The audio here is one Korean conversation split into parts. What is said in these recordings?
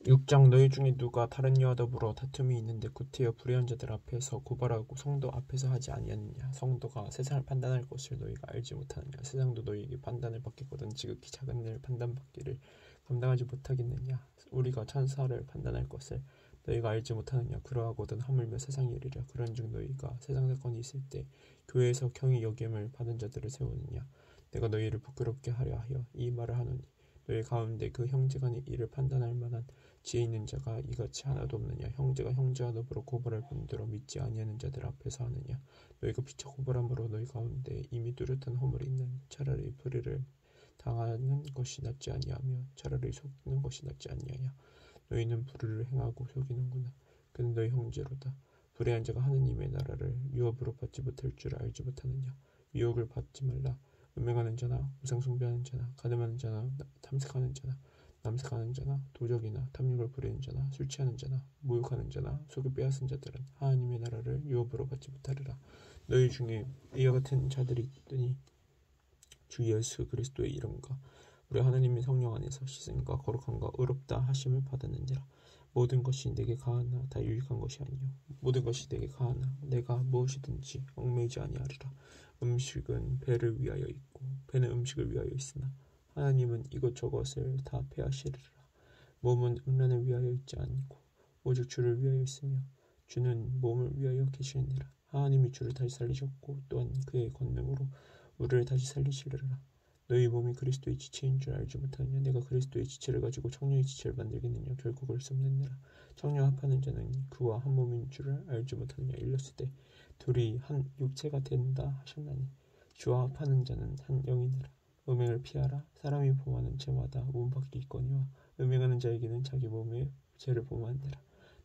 6장 너희 중에 누가 다른 이와 더불어 다툼이 있는데 구태여 불의한 자들 앞에서 고발하고 성도 앞에서 하지 아니하느냐. 성도가 세상을 판단할 것을 너희가 알지 못하느냐. 세상도 너희에게 판단을 받겠거든 지극히 작은 일 판단받기를 감당하지 못하겠느냐. 우리가 천사를 판단할 것을 너희가 알지 못하느냐. 그러하거든 하물며 세상 일이라. 그런즉 너희가 세상 사건이 있을 때 교회에서 경히 여김을 받은 자들을 세우느냐. 내가 너희를 부끄럽게 하려 하여 이 말을 하노니 너희 가운데 그 형제간의 일을 판단할 만한 지혜 있는 자가 이같이 하나도 없느냐. 형제가 형제와 더불어 고발할 뿐더러 믿지 아니하는 자들 앞에서 하느냐. 너희가 피차 고발함으로 너희 가운데 이미 뚜렷한 허물이 있는 차라리 불의를 당하는 것이 낫지 아니하며 차라리 속는 것이 낫지 아니하냐. 너희는 불의를 행하고 속이는구나. 그는 너희 형제로다. 불의한 자가 하느님의 나라를 유업으로 받지 못할 줄 알지 못하느냐. 유혹을 받지 말라. 음행하는 자나 우상 숭배하는 자나 가늠하는 자나 탐색하는 자나 남색하는 자나 도적이나 탐욕을 부리는 자나 술 취하는 자나 모욕하는 자나 속을 빼앗은 자들은 하나님의 나라를 유업으로 받지 못하리라. 너희 중에 이와 같은 자들이 있더니 주 예수 그리스도의 이름과 우리 하나님의 성령 안에서 씻음과 거룩함과 의롭다 하심을 받았느니라. 모든 것이 내게 가하나 다 유익한 것이 아니요 모든 것이 내게 가하나 내가 무엇이든지 얽매이지 아니하리라. 음식은 배를 위하여 있고 배는 음식을 위하여 있으나 하나님은 이것저것을 다 패하시리라. 몸은 음란을 위하여 있지 않고 오직 주를 위하여 있으며 주는 몸을 위하여 계시느니라. 하나님이 주를 다시 살리셨고 또한 그의 권능으로 우리를 다시 살리시리라. 너희 몸이 그리스도의 지체인 줄 알지 못하느냐. 내가 그리스도의 지체를 가지고 청년의 지체를 만들겠느냐. 결코 그럴 수 없느니라. 청년 합하는 자는 그와 한 몸인 줄을 알지 못하느냐. 일렀으되 둘이 한 육체가 된다 하셨나니 주와 합하는 자는 한 영이니라. 음행을 피하라. 사람이 범하는 죄마다 문밖에 있거니와 음행하는 자에게는 자기 몸의 죄를 범하느니라.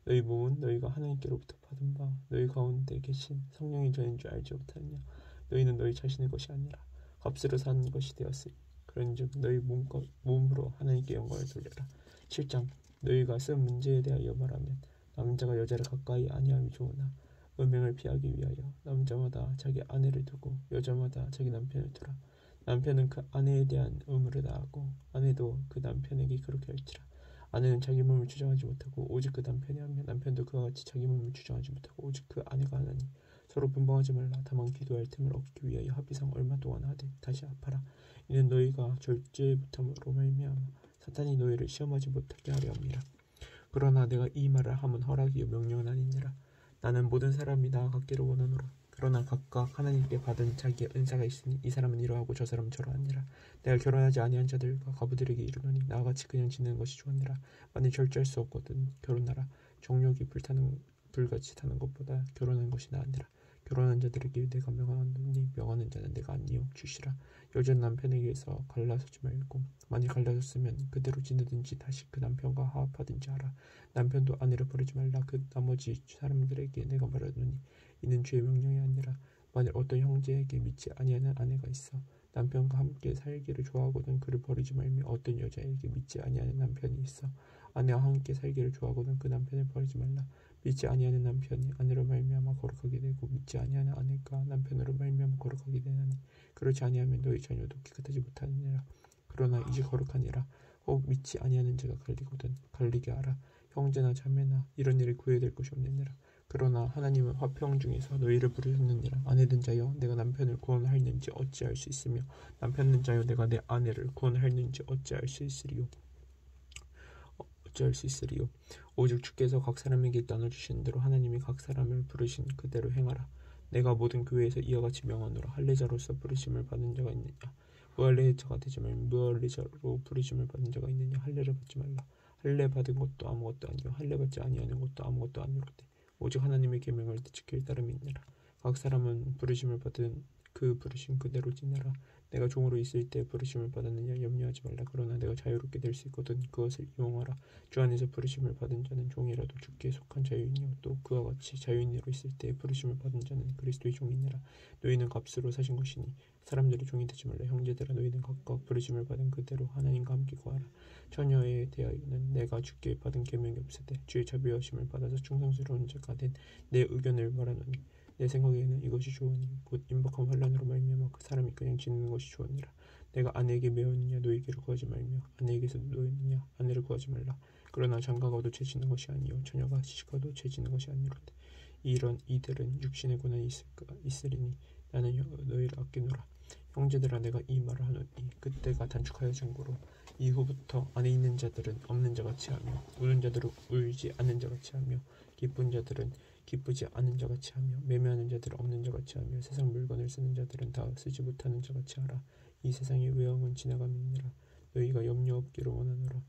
너희 몸은 너희가 하나님께로부터 받은 바 너희 가운데 계신 성령이 전인 줄 알지 못하느냐. 너희는 너희 자신의 것이 아니라 값으로 산 것이 되었으니 그런즉 너희 몸으로 하나님께 영광을 돌려라. 7장 너희가 쓴 문제에 대하여 말하면 남자가 여자를 가까이 아니함이 좋으나 음행을 피하기 위하여 남자마다 자기 아내를 두고 여자마다 자기 남편을 두라. 남편은 그 아내에 대한 의무를 다하고 아내도 그 남편에게 그렇게 할지라. 아내는 자기 몸을 주장하지 못하고 오직 그 남편이 하며 남편도 그와 같이 자기 몸을 주장하지 못하고 오직 그 아내가 하나니 서로 분방하지 말라. 다만 기도할 틈을 얻기 위하여 합의상 얼마 동안 하되 다시 합하라. 이는 너희가 절제부터로 말미암아 사탄이 너희를 시험하지 못하게 하려 함이라. 그러나 내가 이 말을 함은 허락이요 명령은 아니니라. 나는 모든 사람이 나아가기를 원하노라. 그러나 각각 하나님께 받은 자기의 은사가 있으니 이 사람은 이러하고 저 사람은 저러하니라. 내가 결혼하지 아니한 자들과 과부들에게 이르노니 나와 같이 그냥 지내는 것이 좋으니라. 만일 절제할 수 없거든 결혼하라. 정욕이 불같이 타는 것보다 결혼하는 것이 나으니라. 결혼한 자들에게 내가 명하노니 명하는 자는 내가 아니요 주시라. 여자는 남편에게서 갈라서지 말고 만일 갈라졌으면 그대로 지내든지 다시 그 남편과 화합하든지 하라. 남편도 아내를 버리지 말라. 그 나머지 사람들에게 내가 말하노니 이는 주의 명령이 아니라 만일 어떤 형제에게 믿지 아니하는 아내가 있어 남편과 함께 살기를 좋아하거든 그를 버리지 말며 어떤 여자에게 믿지 아니하는 남편이 있어 아내와 함께 살기를 좋아하거든 그 남편을 버리지 말라. 믿지 아니하는 남편이 아내로 말미암아 거룩하게 되고 믿지 아니하는 아내가 남편으로 말미암아 거룩하게 되나니 그렇지 아니하면 너희 자녀도 깨끗하지 못하느니라. 그러나 이제 거룩하니라. 혹 믿지 아니하는 자가 갈리거든 갈리게 하라. 형제나 자매나 이런 일을 구해야 것이 없느니라. 그러나 하나님은 화평 중에서 너희를 부르셨느니라. 아내된 자여 내가 남편을 구원하였는지 어찌할 수 있으며 남편된 자여 내가 내 아내를 구원하였는지 어찌할 수 있으리요. 오직 주께서 각 사람에게 나눠주신 대로 하나님이 각 사람을 부르신 그대로 행하라. 내가 모든 교회에서 이와 같이 명하노라. 할례자로서 부르심을 받은 자가 있느냐. 무할례자가 되지 말며 무할례자로 부르심을 받은 자가 있느냐. 할례를 받지 말라. 할례 받은 것도 아무것도 아니요 할례 받지 아니하는 것도 아무것도 아니로되 오직 하나님의 계명을 지킬 따름이니라. 각 사람은 부르심을 받은 그 부르심 그대로 지내라. 내가 종으로 있을 때 부르심을 받았느냐 염려하지 말라. 그러나 내가 자유롭게 될 수 있거든 그것을 이용하라. 주 안에서 부르심을 받은 자는 종이라도 주께 속한 자유인이요 또 그와 같이 자유인으로 있을 때 부르심을 받은 자는 그리스도의 종이니라. 너희는 값으로 사신 것이니 사람들의 종이 되지 말라. 형제들아 너희는 각각 부르심을 받은 그대로 하나님과 함께 구하라. 처녀에 대하여는 내가 주께 받은 계명이 없으되 주의 자비하심을 받아서 충성스러운 자가 된 내 의견을 말하노니 내 생각에는 이것이 좋으니 곧 임박한 환난으로 말미암아 그 사람이 그냥 지내는 것이 좋으니라. 내가 아내에게 매었느냐 너희에게로 구하지 말며 아내에게서 노였느냐 아내를 구하지 말라. 그러나 장가가도 죄짓는 것이 아니요 처녀가 시집가도 죄짓는 것이 아니로되 이런 이들은 육신의 고난이 있으리니 나는 너희를 아끼노라. 형제들아 내가 이 말을 하노니 그때가 단축하여 증거로 이후부터 안에 있는 자들은 없는 자같이 하며 우는 자들은 울지 않는 자같이 하며 기쁜 자들은 기쁘지 않은 자같이 하며 매매하는 자들은 없는 자같이 하며 세상 물건을 쓰는 자들은 다 쓰지 못하는 자같이 하라. 이 세상의 외형은 지나감이니라. 너희가 염려 없기를 원하노라.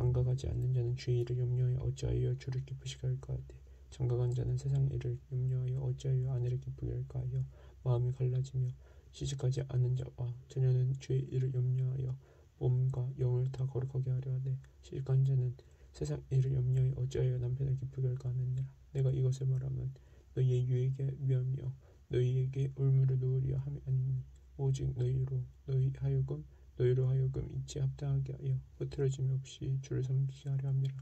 장가가지 않는 자는 주의 일을 염려하여 어찌하여 주를 기쁘시게 할까 하되 장가간 자는 세상 일을 염려하여 어찌하여 아내를 기쁘게 할까 하여 마음이 갈라지며 시집가지 않은 자와 처녀는 주의 일을 염려하여 몸과 영을 다 거룩하게 하려 하되 시집간 자는 세상 일을 염려하여 어찌하여 남편을 기쁘게 할까 하느니라. 내가 이것을 말하면 너희의 유익에 위하며 너희에게 올무를 놓으려 함이 아니니 오직 너희로 하여금 이치 합당하게 하여 흐트러짐이 없이 주를 섬기게 하려 함이라.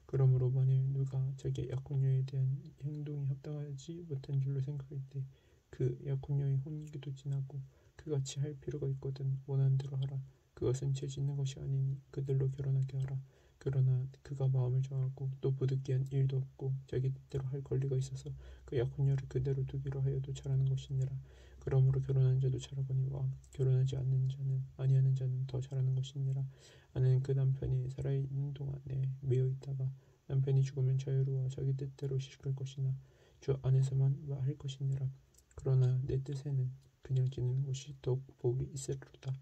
그러므로 만일 누가 자기의 약혼녀에 대한 행동이 합당하지 못한 줄로 생각할 때 그 약혼녀의 혼기도 지나고 그같이 할 필요가 있거든 원하는 대로 하라. 그것은 죄 짓는 것이 아니니 그들로 결혼하게 하라. 그러나 그가 마음을 정하고 또 부득이한 일도 없고 자기 뜻대로 할 권리가 있어서 그 약혼녀를 그대로 두기로 하여도 잘하는 것이니라. 그러므로 결혼한 자도 잘하거니와 결혼하지 않는 자는 아니하는 자는 더 잘하는 것이니라. 아내는 그 남편이 살아있는 동안에 매여 있다가 남편이 죽으면 자유로워 자기 뜻대로 시집갈 것이나 주 안에서만 할 것이니라. 그러나 내 뜻에는 그냥 지내는 것이 더욱 복이 있으리로다.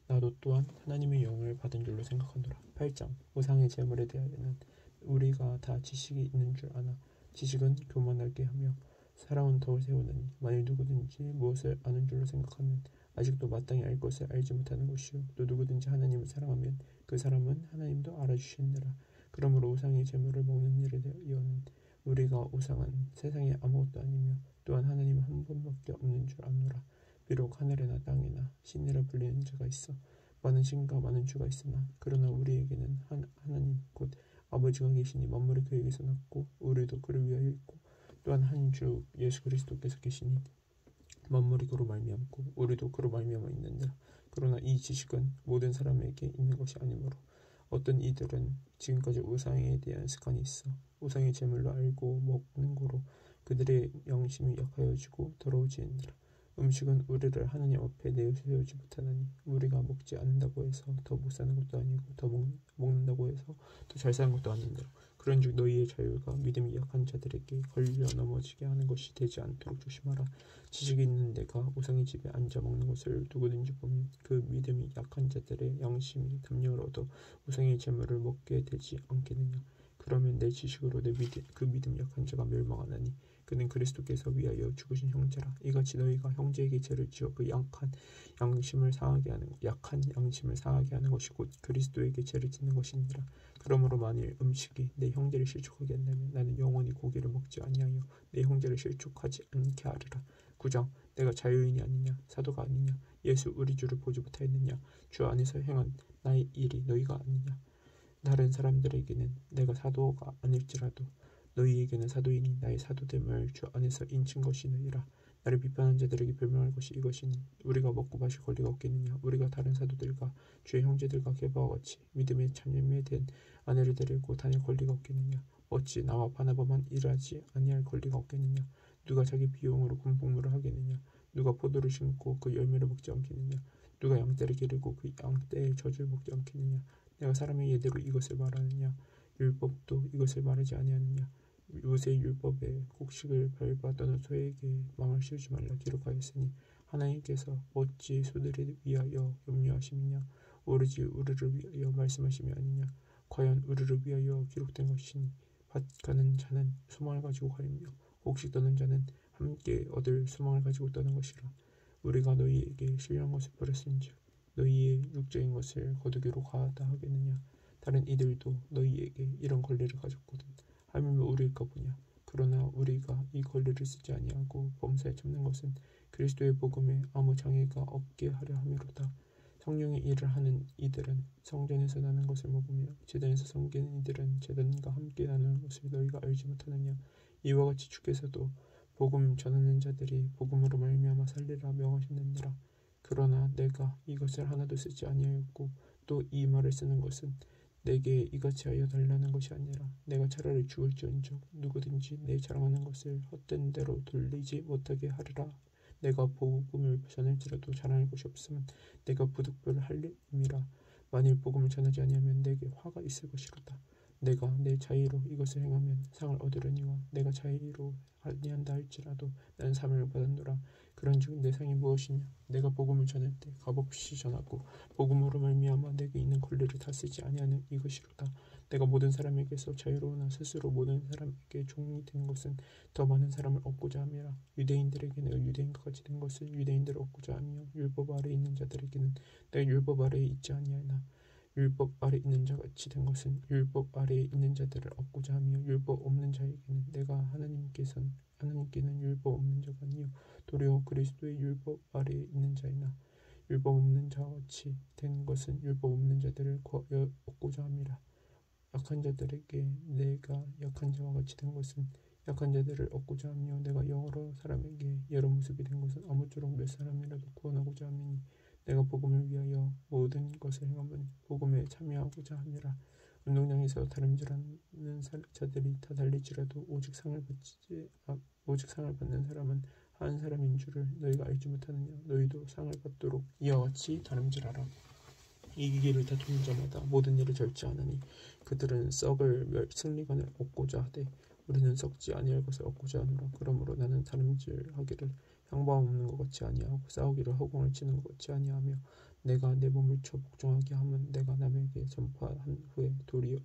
나도 또한 하나님의 영을 받은 줄로 생각하노라. 8장 우상의 제물에 대하여는 우리가 다 지식이 있는 줄 아나 지식은 교만하게 하며 사랑은 덕을 세우느니 만일 누구든지 무엇을 아는 줄로 생각하면 아직도 마땅히 알 것을 알지 못하는 것이요 또 누구든지 하나님을 사랑하면 그 사람은 하나님도 알아주시느니라. 그러므로 우상의 제물을 먹는 일에 대하여는 우리가 우상은 세상에 아무것도 아니며 또한 하나님은 한 분밖에 없는 줄 아노라. 비록 하늘에나 땅에나 신이라 불리는 자가 있어 많은 신과 많은 주가 있으나 그러나 우리에게는 하나님 곧 아버지가 계시니 만물이 그에게서 났고 우리도 그를 위하여 있고 또한 한 주 예수 그리스도께서 계시니 만물이 그로 말미암고 우리도 그로 말미암아 있느니라. 그러나 이 지식은 모든 사람에게 있는 것이 아니므로 어떤 이들은 지금까지 우상에 대한 습관이 있어 우상의 제물로 알고 먹는 거로 그들의 양심이 약하여지고 더러워지느니라. 음식은 우리를 하나님 앞에 내세우지 못하나니 우리가 먹지 않는다고 해서 더 못 사는 것도 아니고 더 먹는다고 해서 더 잘 사는 것도 아니니라. 그런즉 너희의 자유가 믿음이 약한 자들에게 걸려 넘어지게 하는 것이 되지 않도록 조심하라. 지식이 있는 내가 우상의 집에 앉아 먹는 것을 누구든지 보면 그 믿음이 약한 자들의 양심이 담력을 얻어 우상의 제물을 먹게 되지 않겠느냐. 그러면 내 지식으로 그 믿음 약한 자가 멸망하나니 그는 그리스도께서 위하여 죽으신 형제라. 이같이 너희가 형제에게 죄를 지어 그 약한 양심을 상하게 하는 것이 곧 그리스도에게 죄를 짓는 것이니라. 그러므로 만일 음식이 내 형제를 실족하게 한다면 나는 영원히 고기를 먹지 아니하여 내 형제를 실족하지 않게 하리라. 9장 내가 자유인이 아니냐 사도가 아니냐 예수 우리 주를 보지 못하였느냐 주 안에서 행한 나의 일이 너희가 아니냐. 다른 사람들에게는 내가 사도가 아닐지라도 너희에게는 사도이니 나의 사도됨을 주 안에서 인친 것이니라. 나를 비판한 자들에게 변명할 것이 이것이니 우리가 먹고 마실 권리가 없겠느냐. 우리가 다른 사도들과 주의 형제들과 게바와 같이 믿음의 참여된 아내를 데리고 다닐 권리가 없겠느냐. 어찌 나와 바나바만 일하지 아니할 권리가 없겠느냐. 누가 자기 비용으로 군복무를 하겠느냐. 누가 포도를 심고 그 열매를 먹지 않겠느냐. 누가 양떼를 기르고 그 양떼의 젖을 먹지 않겠느냐. 내가 사람의 예대로 이것을 말하느냐. 율법도 이것을 말하지 아니하느냐. 모세 율법에 곡식을 밟아 떠는 소에게 망을 씌우지 말라 기록하였으니 하나님께서 어찌 소들을 위하여 염려하심이냐. 오로지 우리를 위하여 말씀하심이 아니냐. 과연 우리를 위하여 기록된 것이니 밭 가는 자는 소망을 가지고 가리며 곡식 떠는 자는 함께 얻을 소망을 가지고 떠는 것이라. 우리가 너희에게 신령한 것을 버렸은즉 너희의 육적인 것을 거두기로 가다 하겠느냐. 다른 이들도 너희에게 이런 권리를 가졌거든 하물며 우리일까 보냐. 그러나 우리가 이 권리를 쓰지 아니하고 범사에 참는 것은 그리스도의 복음에 아무 장애가 없게 하려 함이로다. 성령의 일을 하는 이들은 성전에서 나는 것을 먹으며 제단에서 섬기는 이들은 제단과 함께 나누는 것을 너희가 알지 못하느냐. 이와 같이 주께서도 복음 전하는 자들이 복음으로 말미암아 살리라 명하셨느니라. 그러나 내가 이것을 하나도 쓰지 아니하였고 또 이 말을 쓰는 것은 내게 이같이 하여 달라는 것이 아니라 내가 차라리 죽을지언정 누구든지 내 자랑하는 것을 헛된 대로 돌리지 못하게 하리라. 내가 복음을 전할지라도 자랑할 것이 없으면 내가 부득불할 임이라. 만일 복음을 전하지 아니하면 내게 화가 있을 것이로다. 내가 내 자의로 이것을 행하면 상을 얻으려니와 내가 자의로 아니한다 할지라도 나는 사명을 받았노라. 그런즉 내 상이 무엇이냐? 내가 복음을 전할 때 값없이 전하고 복음으로 말미암아 내게 있는 권리를 다 쓰지 아니하는 이것이로다. 내가 모든 사람에게서 자유로우나 스스로 모든 사람에게 종이 된 것은 더 많은 사람을 얻고자 함이라. 유대인들에게 내가 유대인과 같이 된 것은 유대인들을 얻고자 하며 율법 아래에 있는 자들에게는 내가 율법 아래에 있지 아니하나 율법 아래 있는 자 같이 된 것은 율법 아래에 있는 자들을 얻고자 하며 율법 없는 자에게는 내가 하나님께는 율법 없는 자가 아니요 도리어 그리스도의 율법 아래에 있는 자이나 율법 없는 자 같이 된 것은 율법 없는 자들을 얻고자 함이라. 약한 자들에게 내가 약한 자와 같이 된 것은 약한 자들을 얻고자 하며 내가 여러 사람에게 여러 모습이 된 것은 아무쪼록 몇 사람이라도 구원하고자 함이니 내가 복음을 위하여 모든 것을 행함은 복음에 참여하고자 함이라. 운동장에서 다름질하는 자들이 다 달릴지라도 오직 상을 받는 사람은 한 사람인 줄을 너희가 알지 못하느냐. 너희도 상을 받도록 이와 같이 다름질하라. 이기기를 다투는 자마다 모든 일을 절제하느니 그들은 썩을 승리관을 얻고자 하되 우리는 썩지 아니할 것을 얻고자 하노라. 그러므로 나는 다름질하기를 향방 없는 것 같이 아니하고 싸우기를 허공을 치는 것 같이 아니하며 내가 내 몸을 쳐 복종하게 하면 내가 남에게 전파한 후에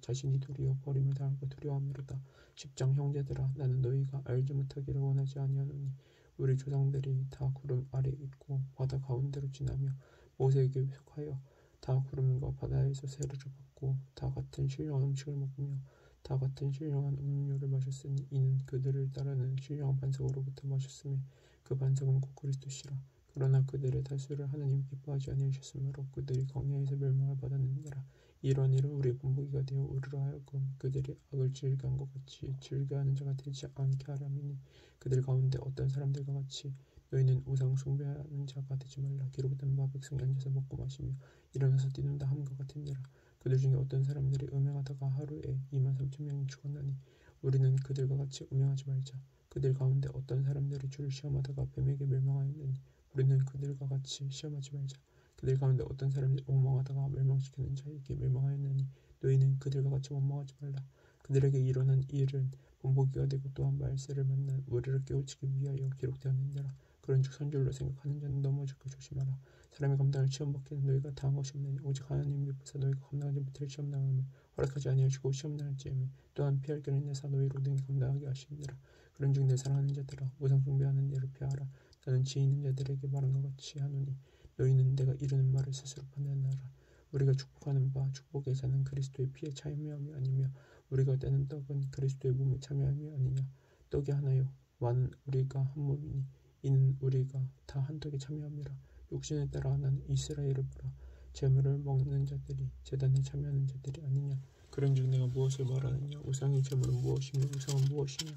자신이 도리어 버림을 당할까 두려워함이로다. 10장 형제들아 나는 너희가 알지 못하기를 원하지 아니하노니 우리 조상들이 다 구름 아래 있고 바다 가운데로 지나며 모세에게 속하여 다 구름과 바다에서 세례를 받고 다 같은 신령한 음식을 먹으며 다 같은 신령한 음료를 마셨으니 이는 그들을 따르는 신령한 반석으로부터 마셨으며 그 반석은 곧 그리스도시라. 그러나 그들의 다수를 하나님 기뻐하지 아니하셨으므로 그들이 광야에서 멸망을 받았느니라. 이러한 일은 우리의 본보기가 되어 우리로 하여금 그들이 악을 즐겨한 것 같이 즐겨하는 자가 되지 않게 하람이니 그들 가운데 어떤 사람들과 같이 너희는 우상 숭배하는 자가 되지 말라. 기록된 바 백성이 앉아서 먹고 마시며 일어나서 뛰는다 함과 같으니라. 그들 중에 어떤 사람들이 음행하다가 하루에 23,000명이 죽었나니 우리는 그들과 같이 음행하지 말자. 그들 가운데 어떤 사람들이 주를 시험하다가 뱀에게 멸망하였느니 우리는 그들과 같이 시험하지 말자. 그들 가운데 어떤 사람들이 원망하다가 멸망시키는 자에게 멸망하였느니 너희는 그들과 같이 원망하지 말라. 그들에게 일어난 일은 본보기가 되고 또한 말세를 만난 우리를 깨우치기 위하여 기록되었느니라. 그런즉 선줄로 생각하는 자는 넘어질까 조심하라. 사람이 감당할 시험받기는 너희가 당한 것이 없느니 오직 하나님 미쁘사 너희가 감당하지 못할 시험당함을 허락하지 아니하시고 시험당할지에는 또한 피할 길을 내사 너희로 능히 감당하게 하시니라. 그런즉 내 사랑하는 자들아 우상 숭배하는 일을 피하라. 나는 지혜 있는 자들에게 말한 것 같이 하노니 너희는 내가 이르는 말을 스스로 판단하라. 우리가 축복하는 바 축복의 자는 그리스도의 피에 참여함이 아니며 우리가 떼는 떡은 그리스도의 몸에 참여함이 아니냐. 떡이 하나요 많은 우리가 한 몸이니 이는 우리가 다 한 떡에 참여함이라. 육신에 따라 나는 이스라엘을 보라. 제물을 먹는 자들이 제단에 참여하는 자들이 아니냐. 그런즉 내가 무엇을 말하느냐. 우상의 제물은 무엇이며 우상은 무엇이냐.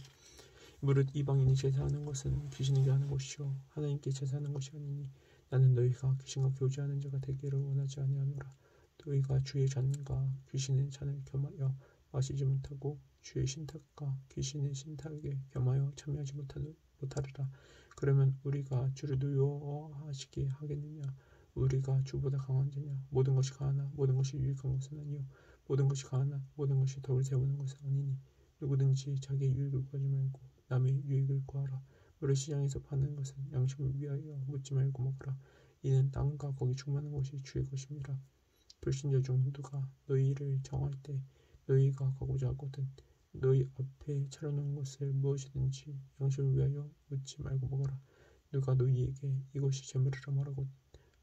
무릇 이방인이 제사하는 것은 귀신에게 하는 것이요 하나님께 제사하는 것이 아니니 나는 너희가 귀신과 교제하는 자가 되기를 원하지 아니하노라. 너희가 주의 잔과 귀신의 잔을 겸하여 마시지 못하고 주의 신탁과 귀신의 신탁에 겸하여 참여하지 못하리라. 그러면 우리가 주를 두려워하시게 하겠느냐. 우리가 주보다 강한 자냐. 모든 것이 가하나 모든 것이 유익한 것은 아니요 모든 것이 가하나 모든 것이 덕을 세우는 것은 아니니 누구든지 자기의 유익을 구하지 말고 남의 유익을 구하라. 우리 시장에서 파는 것은 양심을 위하여 묻지 말고 먹으라. 이는 땅과 거기 충만한 것이 주의 것임이라. 불신자 중 누가 너희를 정할 때 너희가 가고자 하거든 너희 앞에 차려놓은 것을 무엇이든지 양심을 위하여 묻지 말고 먹어라. 누가 너희에게 이것이 제물이라 말하거든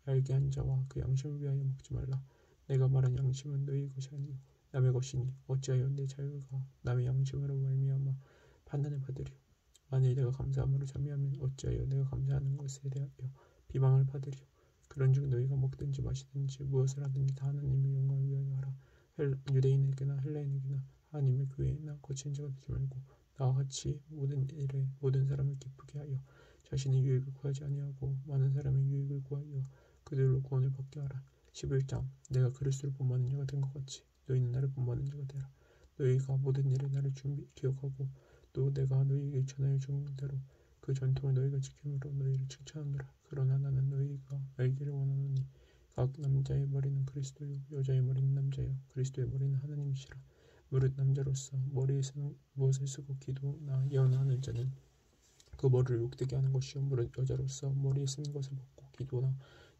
알게 한 자와 그 양심을 위하여 먹지 말라. 내가 말한 양심은 너희 것이 아니요 남의 것이니 어찌하여 내 자유가 남의 양심으로 말미암아 판단을 받으리요. 만일 내가 감사함으로 참여하면 어찌하여 내가 감사하는 것에 대하여 비방을 받으리요. 그런즉 너희가 먹든지 마시든지 무엇을 하든지 다 하나님의 영광을 위하여 하라. 유대인에게나 헬라인에게나 하나님의 교회나 거친 자가 되지 말고 나와 같이 모든 일에 모든 사람을 기쁘게 하여 자신의 유익을 구하지 아니하고 많은 사람의 유익을 구하여 그들로 구원을 받게 하라. 11장 내가 그리스도를 본받는 자가 된 것 같이 너희는 나를 본받는 자가 되라. 너희가 모든 일에 나를 기억하고 또 내가 너희에게 전하여 준 대로 그 전통을 너희가 지킴으로 너희를 칭찬하노라. 그러나 나는 너희가 알기를 원하노니 각 남자의 머리는 그리스도요 여자의 머리는 남자요 그리스도의 머리는 하나님이시라. 무릇 남자로서 머리에 쓰는 무엇을 쓰고 기도나 예언하는 자는 그 머리를 욕되게 하는 것이요 무릇 여자로서 머리에 쓰는 것을 벗고 기도나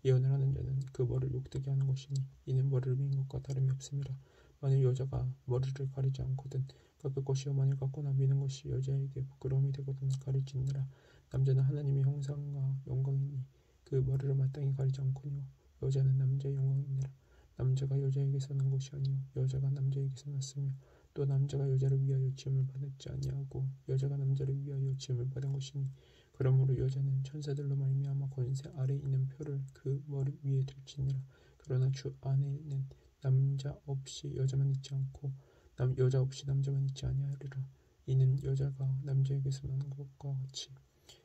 예언을 하는 자는 그 머리를 욕되게 하는 것이니 이는 머리를 민 것과 다름이 없음이라. 만일 여자가 머리를 가리지 않거든 깎을 것이요 만일 깎거나 미는 것이 여자에게 부끄러움이 되거든 가릴지니라. 남자는 하나님의 형상과 영광이니 그 머리를 마땅히 가리지 않거니와 여자는 남자의 영광이니라. 남자가 여자에게서 난 것이 아니요 여자가 남자에게서 났으며 또 남자가 여자를 위하여 지음을 받지 아니하고 여자가 남자를 위하여 지음을 받은 것이니 그러므로 여자는 천사들로 말미암아 권세 아래 있는 표를 그 머리 위에 들지니라. 그러나 주 안에는 남자 없이 여자만 있지 않고 여자 없이 남자만 있지 아니하리라. 이는 여자가 남자에게서 난 것과 같이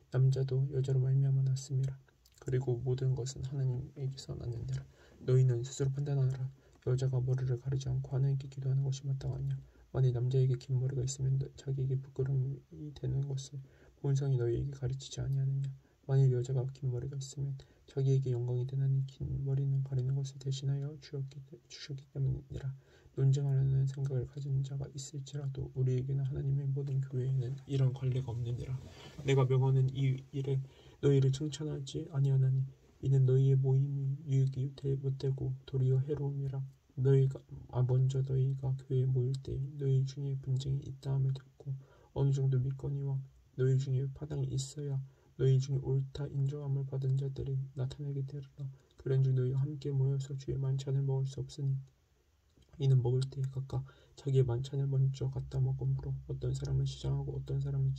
남자도 여자로 말미암아 났음이라. 그리고 모든 것은 하나님에게서 났느니라. 너희는 스스로 판단하라. 여자가 머리를 가리지 않고 하나님께 기도하는 것이 마땅하냐. 만일 남자에게 긴 머리가 있으면 자기에게 부끄러움이 되는 것을 본성이 너희에게 가르치지 아니하느냐. 만일 여자가 긴 머리가 있으면 자기에게 영광이 되나니 긴 머리는 가리는 것을 대신하여 주셨기 때문이라. 논쟁하려는 생각을 가진 자가 있을지라도 우리에게는 하나님의 모든 교회에는 이런 관례가 없느니라. 내가 명하는 이 일에 너희를 칭찬하지 아니하나니 이는 너희의 모임이 유익이 못되고 도리어 해로움이라. 먼저 너희가 교회에 모일 때 너희 중에 분쟁이 있다함을 듣고 어느 정도 믿거니와 너희 중에 파당이 있어야 너희 중에 옳다 인정함을 받은 자들이 나타나게 되리라. 그런즉 너희가 함께 모여서 주의 만찬을 먹을 수 없으니 이는 먹을 때 각각 자기의 만찬을 먼저 갖다 먹으므로 어떤 사람은 시장하고 어떤 사람은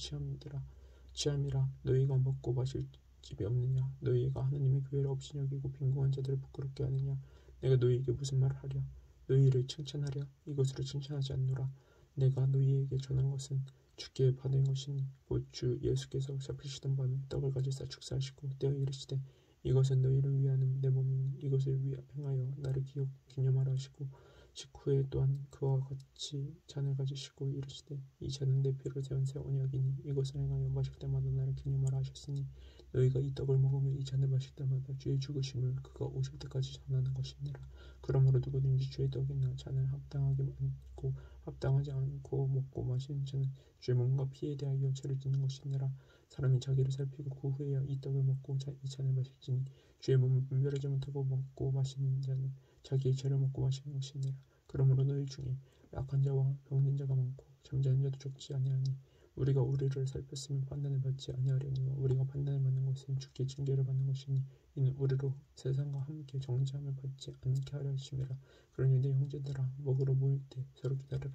취함이라. 너희가 먹고 마실 집이 없느냐. 너희가 하나님의 교회를 없이 여기고 빈궁한 자들을 부끄럽게 하느냐. 내가 너희에게 무슨 말을 하랴. 너희를 칭찬하랴. 이것으로 칭찬하지 않노라. 내가 너희에게 전한 것은 주께 받은 것이니 곧 주 예수께서 잡히시던 밤에 떡을 가지사 축사하시고 떼어 이르시되 이것은 너희를 위하는 내 몸이니 이것을 행하여 나를 기념하라 하시고 직후에 또한 그와 같이 잔을 가지시고 이르시되 이 잔은 내 피로 세운 새 언약이니 이것을 행하여 마실 때마다 나를 기념하라 하셨으니 너희가 이 떡을 먹으며 이 잔을 마실 때마다 주의 죽으심을 그가 오실 때까지 전하는 것이니라. 그러므로 누구든지 주의 떡이나 잔을 합당하게 먹고 합당하지 않고 먹고 마시는 자는 주의 몸과 피에 대하여 죄를 짓는 것이니라. 사람이 자기를 살피고 그 후에야 이 떡을 먹고 이 잔을 마실지니 주의 몸을 분별하지 못하고 먹고 마시는 자는 자기의 죄를 먹고 마시는 것이니라. 그러므로 너희 중에 약한 자와 병든 자가 많고 잠자는 자도 적지 아니하니 우리가 우리를 살폈으면 판단을 받지 아니하려니와 우리가 판단을 받는 것은 주께 징계를 받는 것이니 이는 우리로 세상과 함께 정죄함을 받지 않게 하려 하심이라. 그러니 내 형제들아 먹으러 모일 때 서로 기다려라.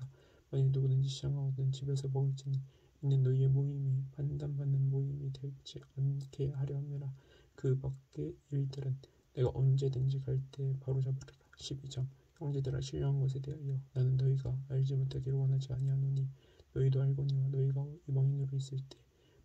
만일 누구든지 시장하거든 집에서 먹을지니 이는 너희의 모임이 판단받는 모임이 되지 않게 하려 함이라. 그 밖의 일들은 내가 언제든지 갈 때 바로잡으리라. 12장 형제들아 신령한 것에 대하여 나는 너희가 알지 못하기를 원하지 아니하노니 너희도 알거니와 너희가 이방인으로 있을 때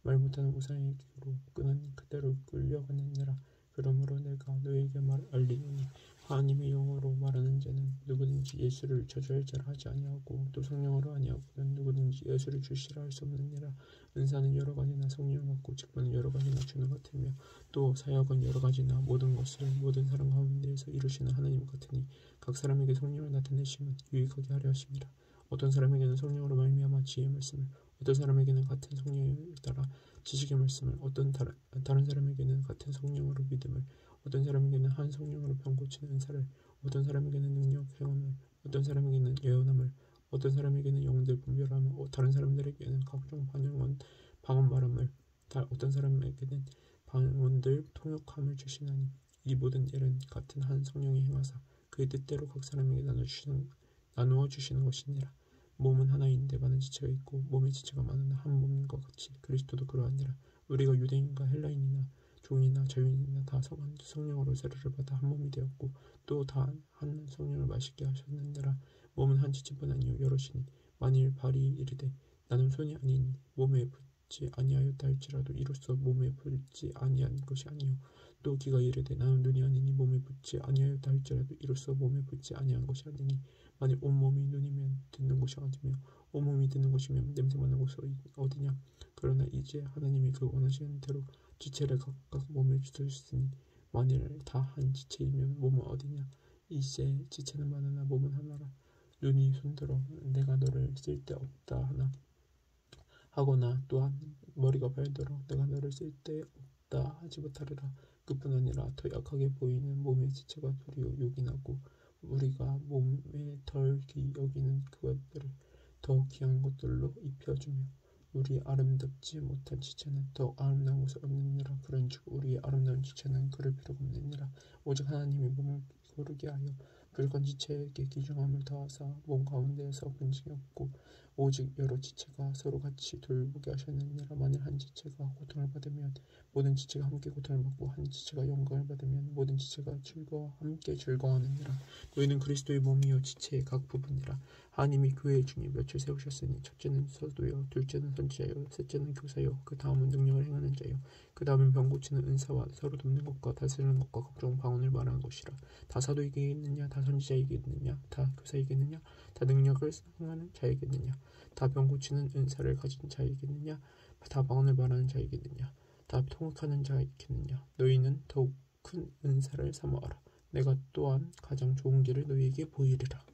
말 못하는 우상에게로 끄는 그대로 끌려가느니라. 그러므로 내가 너희에게 알리노니 하나님의 영으로 말하는 자는 누구든지 예수를 저주할 자라 하지 아니하고 또 성령으로 아니하고는 누구든지 예수를 주시라 할 수 없느니라. 은사는 여러 가지나 성령 같고 직분은 여러 가지나 주는 같으며 또 사역은 여러 가지나 모든 것을 모든 사람 가운데에서 이루시는 하나님 같으니 각 사람에게 성령을 나타내심은 유익하게 하려 하심이라. 어떤 사람에게는 성령으로 말미암아 지혜의 말씀을 어떤 사람에게는 같은 성령을 따라 지식의 말씀을 다른 사람에게는 같은 성령으로 믿음을 어떤 사람에게는 한 성령으로 병 고치는 은사를 어떤 사람에게는 능력 행함을 어떤 사람에게는 예언함을 어떤 사람에게는 영들 분별함을 다른 사람들에게는 각종 방언 말함을 어떤 사람에게는 방언들 통역함을 주시나니 이 모든 일은 같은 한 성령이 행하사 그의 뜻대로 각 사람에게 나누어 주시는 것이니라. 몸은 하나인데 많은 지체가 있고 몸의 지체가 많으나 한 몸인 것 같이 그리스도도 그러하니라. 우리가 유대인과 헬라인이나 종이나 자유인이나 다 한 성령으로 세례를 받아 한 몸이 되었고 또 다 한 성령을 마시게 하셨느니라. 몸은 한 지체뿐 아니요 여럿이니 만일 발이 이르되 나는 손이 아니니 몸에 붙지 아니하였다 할지라도 이로써 몸에 붙지 아니한 것이 아니요 또 귀가 이르되 나는 눈이 아니니 몸에 붙지 아니하였다 할지라도 이로써 몸에 붙지 아니한 것이 아니니 만일 온몸이 눈이면 듣는 곳이 어디며 온몸이 듣는 곳이면 냄새나는 곳이 어디냐. 그러나 이제 하나님이 그 원하시는 대로 지체를 각각 몸에 주셨으니 만일 다 한 지체이면 몸은 어디냐. 이제 지체는 많으나 몸은 하나라. 눈이 손들어 내가 너를 쓸데없다 하거나 또한 머리가 발들어 내가 너를 쓸데없다 하지 못하리라. 그뿐 아니라 더 약하게 보이는 몸의 지체가 도리어 요긴하고 우리가 몸에 덜 여기는 그것들을 더 귀한 것들로 입혀주며 우리 아름답지 못한 지체는 더 아름다운 것을 얻느니라. 그런즉 우리의 아름다운 지체는 그럴 필요가 없느니라. 오직 하나님이 몸을 거룩게 하여 불건 지체에게 귀중함을 더하사 몸 가운데에서 분쟁이 없고 오직 여러 지체가 서로 같이 돌보게 하셨느니라. 만일 한 지체가 고통을 받으면 모든 지체가 함께 고통을 받고 한 지체가 영광을 받으면 모든 지체가 함께 즐거워하느니라. 너희는 그리스도의 몸이요 지체의 각 부분이라. 하나님이 교회 중에 몇을 세우셨으니 첫째는 서도요 둘째는 선지자요 셋째는 교사요 그 다음은 능력을 행하는 자요 그 다음은 병 고치는 은사와 서로 돕는 것과 다스리는 것과 각종 방언을 말하는 것이라. 다 사도에게있느냐 다 선지자에게있느냐 다 교사에게있느냐 다 능력을 행하는 자에게있느냐 다 병 고치는 은사를 가진 자에게있느냐 다 방언을 말하는 자에게있느냐 다 통역하는 자에게있느냐. 너희는 더욱 큰 은사를 사모하라. 내가 또한 가장 좋은 길을 너희에게 보이리라.